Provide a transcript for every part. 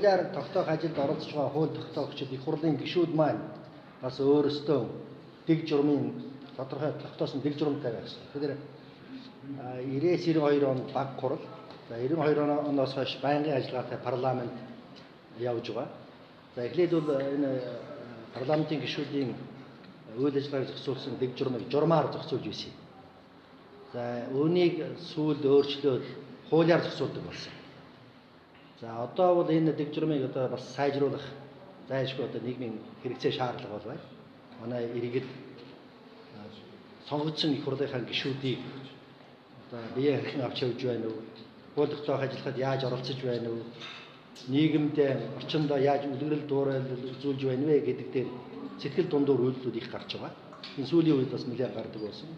хуулиар тогтоох ажилд оролцож байгаа хууль тогтоогчид их хурлын гишүүд маань бас өөрсдөө дэг журмын тодорхой тогтоосон дэг журамтай байх хэрэгтэй. Тэгэхээр 90-92 онд баг хурал, за 92 оноос хойш байнгын ажиллагаатай парламент явж байгаа. За эхлээд бол энэ парламентын гишүүдийн үйл ажиллагааг зохицуулсан дэг журмыг журмаар зохицуулж байсан. За үүнийг сүүлд өөрчлөөд хуулиар зохицуулдаг болсон. За одоо бол энэ дэг журмыг одоо бас сайжруулах зайлшгүй одоо нийгмийн хэрэгцээ шаардлага бол байна. Манай иргэд сонгогдсон их хурлынхаа гишүүдийг одоо бие хэрхэн авч явж байна уу? Хууль тогтоох ажиллагад яаж оролцож байна уу? Нийгэмд орчиндөө яаж үлгэрэл дуурайлал үзүүлж байна вэ гэдэг дээр сэтгэл дундуур үйлдэлүүд их гарч байгаа. Энэ сүүлийн үед бас нэлээд гардаг болсон.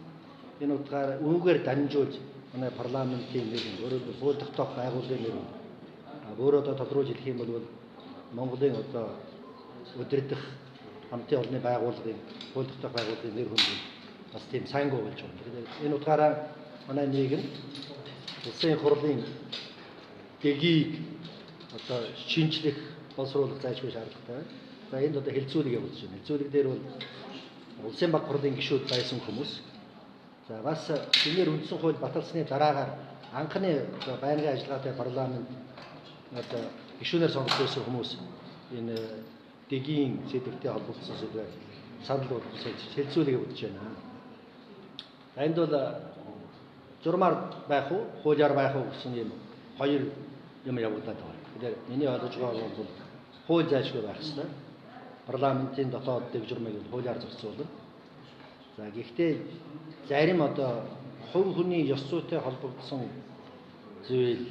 Энэ утгаараа үүгээр дамжуулж манай парламентын нэр нь өөрөөр хууль тогтоох байгууллагын нэр нь өөрөө одоо тодруулж хэлэх юм бол Монголын одоо удирдах хамтын олонны байгууллагын хууль тогтоох байгууллагын нэр хүнд бас тийм сайнгүй болж байна. Тэгэхээр энэ утгаараа манай нийгэм улсын хурлын дэгийг одоо шинжлэх боловсруулах зайлшгүй шаардлагатай байна. За энд одоо хэлцүүлэг явуулж байна. Хэлцүүлэг дээр бол улсын баг хурлын гишүүд байсан хүмүүс. За бас шинээр үндсэн хууль баталсны дараагаар анхны одоо байнгын ажиллагаатай парламент одоо гишүүнээр сонгогдсон хүмүүс энэ дэгийн сэдвтэй холбогдсон сэдвээр санал болгож хэлцүүлэг явуулж байна. За энд бол журмаар байх уу, хуулиар байх уу гэсэн юм хоёр юм явагдаад байна. Тэгэхээр миний ойлгож байгаа бол хууль зайлшгүй байх ёстой. Парламентын дотоод дэг журмыг хуулиар зохицуулна. За гэхдээ зарим одоо хувь хүний ёс зүйтэй холбогдсон зүйл,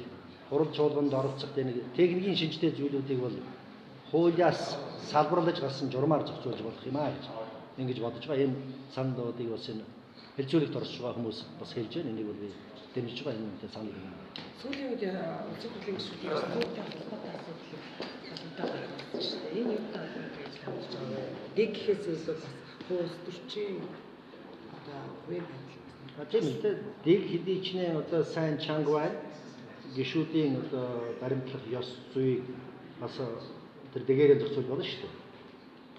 хурал чуулганд оролцох техникийн шинжтэй зүйлүүдийг бол хуулиас салбарлаж гарсан журмаар зохицуулж болох юм аа гэж ингэж бодож байгаа. Энэ саналуудыг бас энэ хэлцүүлэгт орж байгаа хүмүүс бас хэлж байна. Энийг бол би дэмжиж байгаа энэ үнэтэй санал юм. Сүүлийн үед улсын хурлын гишүүдийн асуудалтай холбоотой асуудал гарсан шүү дээ. Энэ юутай холбоотой гэж харж байгаа юм. Дэг гэхээс илүү бас хууль төрчин одоо хувийн байдал. Тийм үү. Дэг хэдий ч нэ одоо сайн чанга байна. Гишүүдийн одоо баримтлах ёс зүйг бас тэр дэгээрээ зохицуулж болно шүү дээ.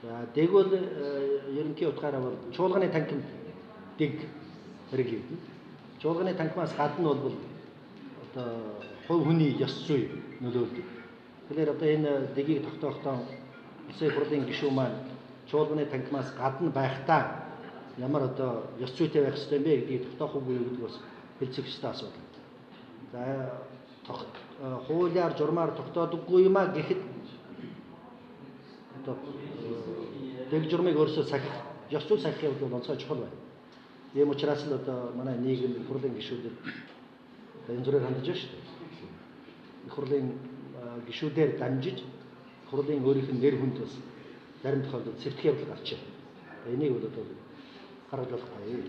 За дэг бол ерөнхий утгаараа бол чуулганы танхимд дэг хэрэг явна. Чуулганы танхимаас гадна бол одоо хувь хүний ёс зүй нөлөөлдөг. Тэгэхээр одоо энэ дэгийг тогтоохдоо улсын хурлын гишүүн маань чуулганы танхимаас гадна байхдаа ямар одоо ёс зүйтэй байх ёстой юм бэ гэдгийг тогтоох үгүй юу гэдэг бас хэлцэх ёстой асуудал. За хуулиар журмаар тогтоодоггүй юм а гэхэд одоо дэг журмыг өөрөөсөө сахих, ёс зүй сахих явдал бол онцгой чухал байна. Ийм учраас л одоо манай нийгэм их хурлын гишүүдэд энэ зүрээр хандж байна шүү дээ. Их хурлын гишүүдээр дамжиж их хурлын өөрийнх нь нэр хүнд бас зарим тохиолдолд сэвтэх явдал гарч байна. Энийг бол одоо харуулах гоё.